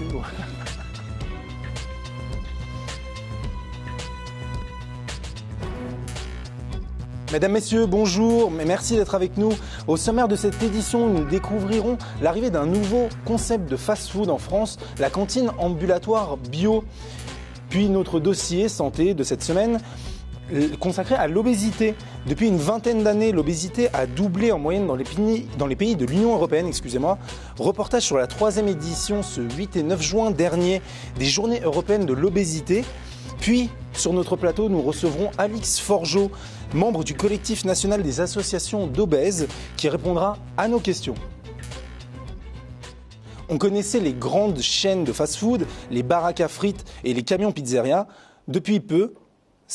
bio. Mesdames, Messieurs, bonjour, merci d'être avec nous. Au sommaire de cette édition, nous découvrirons l'arrivée d'un nouveau concept de fast-food en France, la cantine ambulatoire bio. Puis notre dossier santé de cette semaine, consacré à l'obésité. Depuis une vingtaine d'années, l'obésité a doublé en moyenne dans les pays de l'Union européenne. Reportage sur la 3e édition ce 8 et 9 juin dernier des Journées européennes de l'obésité. Puis, sur notre plateau, nous recevrons Alix Forgeot, membre du collectif national des associations d'obèses, qui répondra à nos questions. On connaissait les grandes chaînes de fast-food, les baraques à frites et les camions pizzeria. Depuis peu,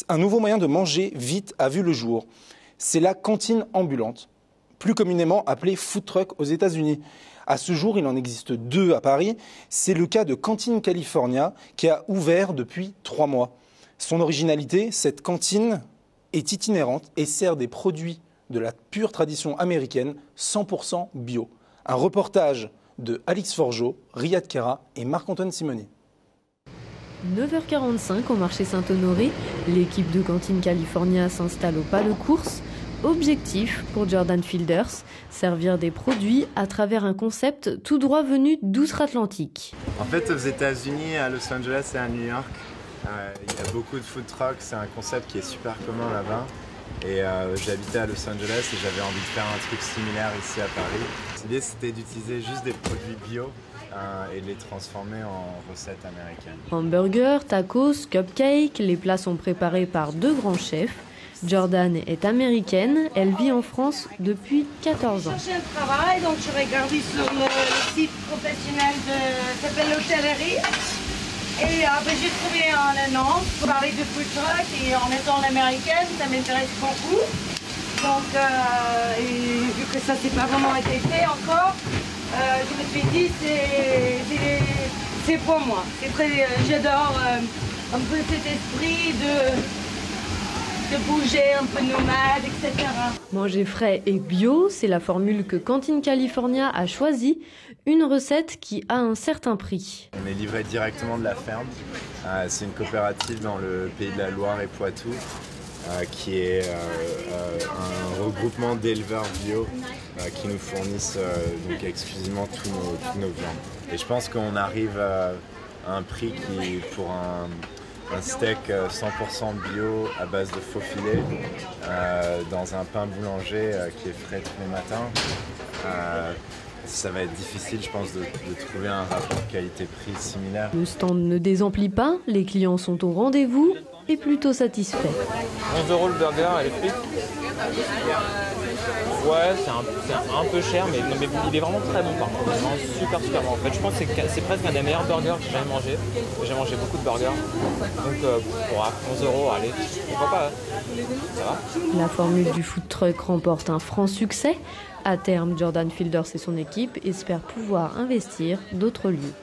un nouveau moyen de manger vite a vu le jour. C'est la cantine ambulante, plus communément appelée food truck aux États-Unis. À ce jour, il en existe 2 à Paris. C'est le cas de Cantine California qui a ouvert depuis 3 mois. Son originalité, cette cantine est itinérante et sert des produits de la pure tradition américaine, 100% bio. Un reportage de Alix Forgeot, Riyad Kera et Marc-Antoine Simoni. 9h45 au marché Saint-Honoré, l'équipe de Cantine California s'installe au pas de course. Objectif pour Jordan Fielders, servir des produits à travers un concept tout droit venu d'outre-Atlantique. En fait, aux États-Unis, à Los Angeles et à New York, il y a beaucoup de food trucks. C'est un concept qui est super commun là-bas. Et j'habitais à Los Angeles et j'avais envie de faire un truc similaire ici à Paris. L'idée, c'était d'utiliser juste des produits bio et de les transformer en recettes américaines. Hamburgers, tacos, cupcakes, les plats sont préparés par 2 grands chefs. Jordan est américaine, elle vit en France depuis 14 ans. Je cherchais un travail, donc je regardais sur le site professionnel ça s'appelle l'hôtellerie. Et j'ai trouvé un annonce pour parler de food truck et en étant l'américaine, ça m'intéresse beaucoup. Donc, et vu que ça s'est pas vraiment été fait encore, je me suis dit c'est pour moi. J'adore un peu cet esprit de bouger, un peu nomade, etc. Manger frais et bio, c'est la formule que Cantine California a choisie, une recette qui a un certain prix. On est livré directement de la ferme. C'est une coopérative dans le pays de la Loire et Poitou, qui est un regroupement d'éleveurs bio qui nous fournissent donc exclusivement tous nos viandes. Et je pense qu'on arrive à un prix qui, pour un steak 100% bio à base de faux filet dans un pain boulanger qui est frais tous les matins. Ça va être difficile, je pense, de trouver un rapport qualité-prix similaire. Le stand ne désemplit pas, les clients sont au rendez-vous et plutôt satisfaits. 11 € le burger et les frites. Ouais, c'est un peu cher, mais il est vraiment très bon par contre. Vraiment super bon. En fait, je pense que c'est presque un des meilleurs burgers que j'ai jamais mangé. J'ai mangé beaucoup de burgers. Donc pour 11 €, allez, pourquoi pas, ça va. La formule du food truck remporte un franc succès. À terme, Jordan Fielders et son équipe espèrent pouvoir investir d'autres lieux.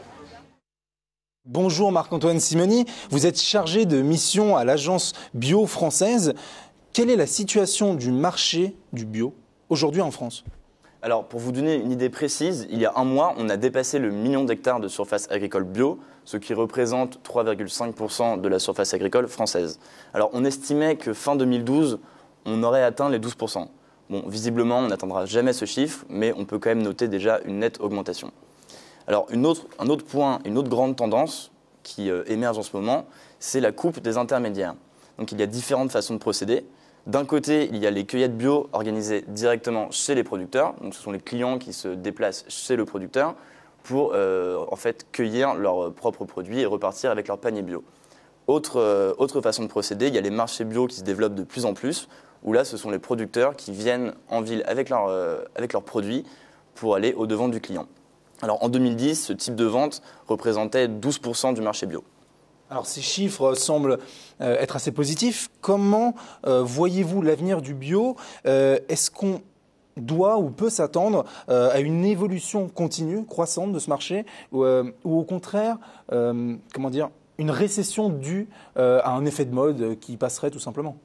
Bonjour Marc-Antoine Simoni, vous êtes chargé de mission à l'agence bio française. Quelle est la situation du marché du bio aujourd'hui en France ? Alors, pour vous donner une idée précise, il y a un mois, on a dépassé le 1 million d'hectares de surface agricole bio, ce qui représente 3,5% de la surface agricole française. Alors, on estimait que fin 2012, on aurait atteint les 12%. Bon, visiblement, on n'atteindra jamais ce chiffre, mais on peut quand même noter déjà une nette augmentation. Alors, un autre point, une autre grande tendance qui émerge en ce moment, c'est la coupe des intermédiaires. Donc, il y a différentes façons de procéder. D'un côté, il y a les cueillettes bio organisées directement chez les producteurs. Donc, ce sont les clients qui se déplacent chez le producteur pour en fait cueillir leurs propres produits et repartir avec leur panier bio. Autre façon de procéder, il y a les marchés bio qui se développent de plus en plus, où là, ce sont les producteurs qui viennent en ville avec leurs produits pour aller au-devant du client. Alors, en 2010, ce type de vente représentait 12% du marché bio. Alors, ces chiffres semblent être assez positifs. Comment voyez-vous l'avenir du bio ? Est-ce qu'on doit ou peut s'attendre à une évolution continue, croissante de ce marché, ou au contraire, une récession due à un effet de mode qui passerait tout simplement ?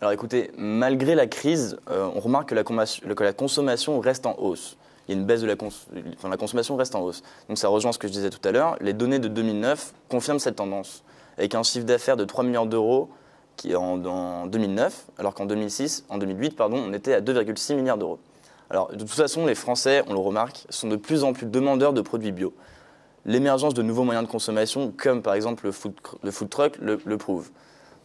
Alors écoutez, malgré la crise, on remarque que la consommation reste en hausse. il y a une baisse de la consommation reste en hausse. Donc ça rejoint ce que je disais tout à l'heure. Les données de 2009 confirment cette tendance, avec un chiffre d'affaires de 3 milliards d'euros en 2009, alors qu'en 2008, on était à 2,6 milliards d'euros. Alors, de toute façon, les Français, on le remarque, sont de plus en plus demandeurs de produits bio. L'émergence de nouveaux moyens de consommation, comme par exemple le food truck, le prouve.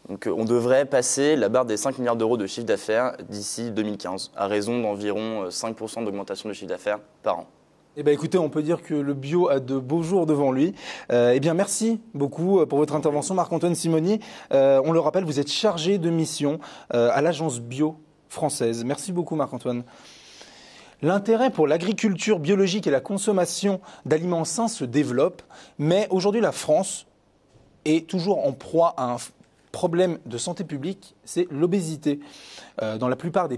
Donc, on devrait passer la barre des 5 milliards d'euros de chiffre d'affaires d'ici 2015, à raison d'environ 5% d'augmentation de chiffre d'affaires par an. Eh bien, écoutez, on peut dire que le bio a de beaux jours devant lui. Eh bien, merci beaucoup pour votre intervention, Marc-Antoine Simoni. On le rappelle, vous êtes chargé de mission à l'Agence bio française. Merci beaucoup, Marc-Antoine. L'intérêt pour l'agriculture biologique et la consommation d'aliments sains se développe, mais aujourd'hui, la France est toujours en proie à un problème de santé publique, c'est l'obésité. Dans la plupart des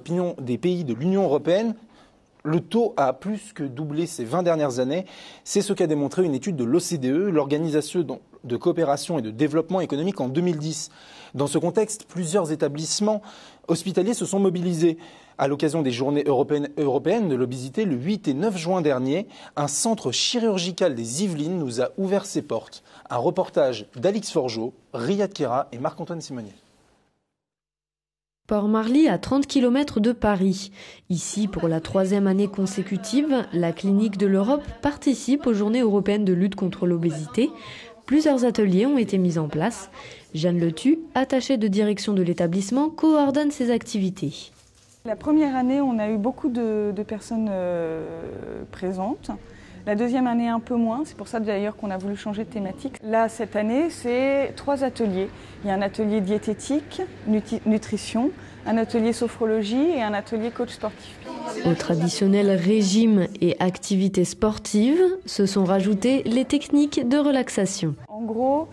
pays de l'Union européenne, le taux a plus que doublé ces 20 dernières années. C'est ce qu'a démontré une étude de l'OCDE, l'Organisation de coopération et de développement économique, en 2010. Dans ce contexte, plusieurs établissements hospitaliers se sont mobilisés. À l'occasion des journées européennes de l'obésité, le 8 et 9 juin dernier, un centre chirurgical des Yvelines nous a ouvert ses portes. Un reportage d'Alix Forgeot, Riyad Kera et Marc-Antoine Simonier. Port-Marly, à 30 km de Paris. Ici, pour la 3e année consécutive, la Clinique de l'Europe participe aux Journées européennes de lutte contre l'obésité. Plusieurs ateliers ont été mis en place. Jeanne Letu, attachée de direction de l'établissement, coordonne ces activités. La première année, on a eu beaucoup de personnes présentes. La deuxième année, un peu moins. C'est pour ça d'ailleurs qu'on a voulu changer de thématique. Là, cette année, c'est 3 ateliers. Il y a un atelier diététique, nutrition, un atelier sophrologie et un atelier coach sportif. Au traditionnel régime et activités sportives, se sont rajoutées les techniques de relaxation. En gros,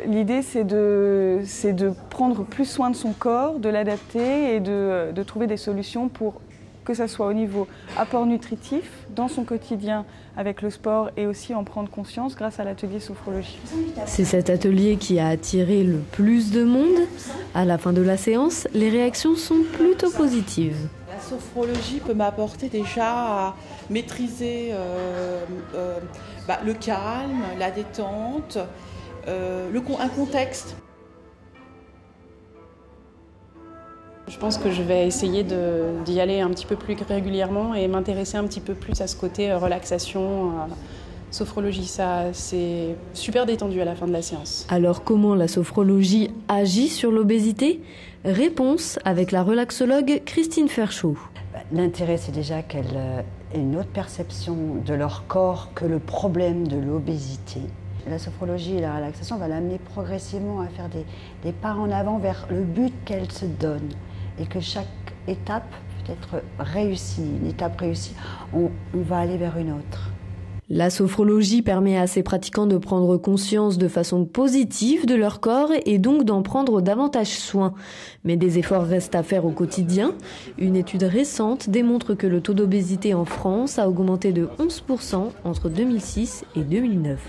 l'idée, c'est de prendre plus soin de son corps, de l'adapter et de trouver des solutions pour que ce soit au niveau apport nutritif, dans son quotidien avec le sport et aussi en prendre conscience grâce à l'atelier sophrologie. C'est cet atelier qui a attiré le plus de monde. À la fin de la séance, les réactions sont plutôt positives. La sophrologie peut m'apporter déjà à maîtriser le calme, la détente, un contexte. Je pense que je vais essayer d'y aller un petit peu plus régulièrement et m'intéresser un petit peu plus à ce côté relaxation, sophrologie. Ça, c'est super détendu à la fin de la séance. Alors comment la sophrologie agit sur l'obésité ? Réponse avec la relaxologue Christine Ferchaud. L'intérêt, c'est déjà qu'elle ait une autre perception de leur corps que le problème de l'obésité. La sophrologie et la relaxation va l'amener progressivement à faire des pas en avant vers le but qu'elle se donne. Et que chaque étape peut être réussie, une étape réussie, on va aller vers une autre. La sophrologie permet à ses pratiquants de prendre conscience de façon positive de leur corps et donc d'en prendre davantage soin. Mais des efforts restent à faire au quotidien. Une étude récente démontre que le taux d'obésité en France a augmenté de 11% entre 2006 et 2009.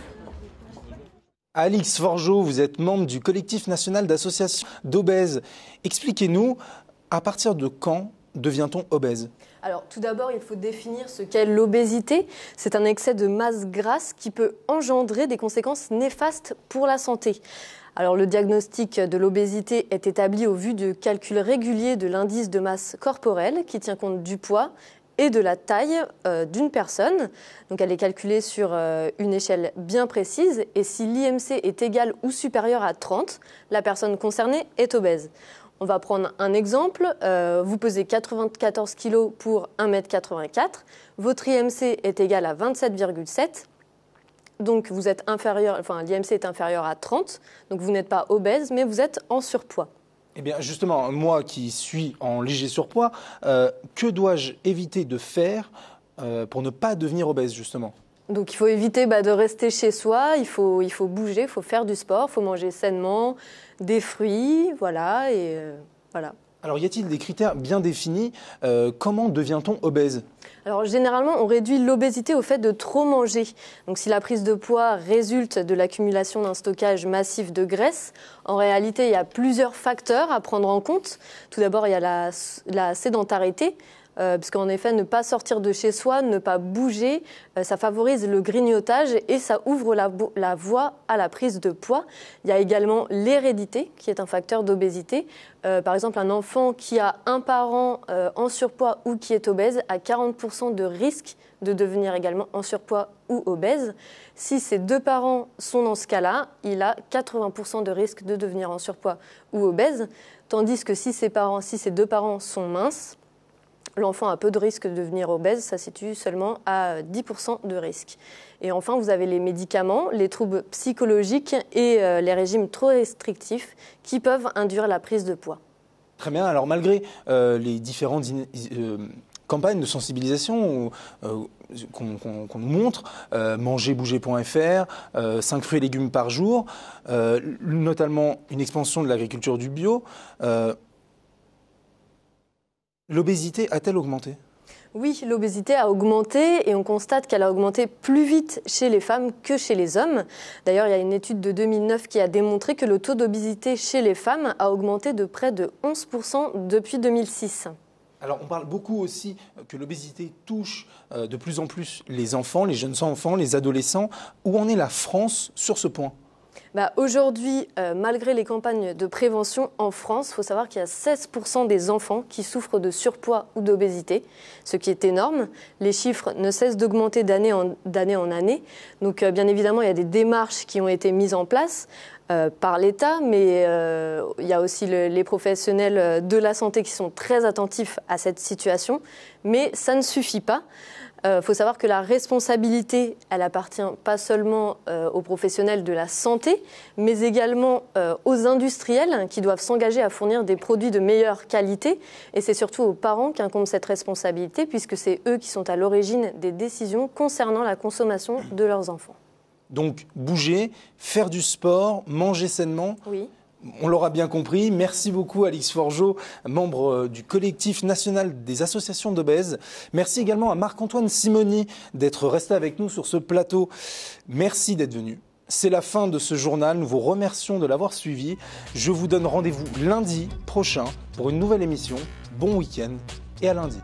Alix Forgeot, vous êtes membre du collectif national d'associations d'obèses. Expliquez-nous, à partir de quand devient-on obèse ? Alors, tout d'abord, il faut définir ce qu'est l'obésité. C'est un excès de masse grasse qui peut engendrer des conséquences néfastes pour la santé. Alors, le diagnostic de l'obésité est établi au vu de calculs réguliers de l'indice de masse corporelle qui tient compte du poids et de la taille d'une personne. Donc, elle est calculée sur une échelle bien précise. Et si l'IMC est égal ou supérieur à 30, la personne concernée est obèse. On va prendre un exemple. Vous pesez 94 kg pour 1,84 m. Votre IMC est égal à 27,7. Donc, vous êtes l'IMC est inférieur à 30. Donc, vous n'êtes pas obèse, mais vous êtes en surpoids. Eh bien, justement, moi qui suis en léger surpoids, que dois-je éviter de faire pour ne pas devenir obèse, justement ? Donc il faut éviter de rester chez soi, il faut bouger, il faut faire du sport, il faut manger sainement, des fruits, voilà. Alors y a-t-il des critères bien définis ? Comment devient-on obèse ? Alors généralement, on réduit l'obésité au fait de trop manger. Donc si la prise de poids résulte de l'accumulation d'un stockage massif de graisse, en réalité, il y a plusieurs facteurs à prendre en compte. Tout d'abord, il y a la sédentarité. puisqu'en effet, ne pas sortir de chez soi, ne pas bouger, ça favorise le grignotage et ça ouvre la voie à la prise de poids. Il y a également l'hérédité, qui est un facteur d'obésité. Par exemple, un enfant qui a un parent en surpoids ou qui est obèse a 40% de risque de devenir également en surpoids ou obèse. Si ses deux parents sont dans ce cas-là, il a 80% de risque de devenir en surpoids ou obèse, tandis que si ses deux parents sont minces, l'enfant a peu de risque de devenir obèse, ça se situe seulement à 10% de risque. Et enfin, vous avez les médicaments, les troubles psychologiques et les régimes trop restrictifs qui peuvent induire la prise de poids. Très bien, alors malgré les différentes campagnes de sensibilisation qu'on nous montre, mangerbouger.fr, 5 fruits et légumes par jour, notamment une expansion de l'agriculture du bio, l'obésité a-t-elle augmenté ? Oui, l'obésité a augmenté et on constate qu'elle a augmenté plus vite chez les femmes que chez les hommes. D'ailleurs, il y a une étude de 2009 qui a démontré que le taux d'obésité chez les femmes a augmenté de près de 11% depuis 2006. Alors, on parle beaucoup aussi que l'obésité touche de plus en plus les enfants, les jeunes enfants, les adolescents. Où en est la France sur ce point ? Aujourd'hui, malgré les campagnes de prévention en France, il faut savoir qu'il y a 16% des enfants qui souffrent de surpoids ou d'obésité, ce qui est énorme. Les chiffres ne cessent d'augmenter d'année en année. Donc, bien évidemment, il y a des démarches qui ont été mises en place par l'État, mais il y a aussi les professionnels de la santé qui sont très attentifs à cette situation. Mais ça ne suffit pas. Faut savoir que la responsabilité, elle appartient pas seulement aux professionnels de la santé, mais également aux industriels qui doivent s'engager à fournir des produits de meilleure qualité. Et c'est surtout aux parents qu'incombe cette responsabilité, puisque c'est eux qui sont à l'origine des décisions concernant la consommation de leurs enfants. Donc, bouger, faire du sport, manger sainement. Oui. On l'aura bien compris. Merci beaucoup Alix Forgeot, membre du collectif national des associations d'obèses. Merci également à Marc-Antoine Simoni d'être resté avec nous sur ce plateau. Merci d'être venu. C'est la fin de ce journal. Nous vous remercions de l'avoir suivi. Je vous donne rendez-vous lundi prochain pour une nouvelle émission. Bon week-end et à lundi.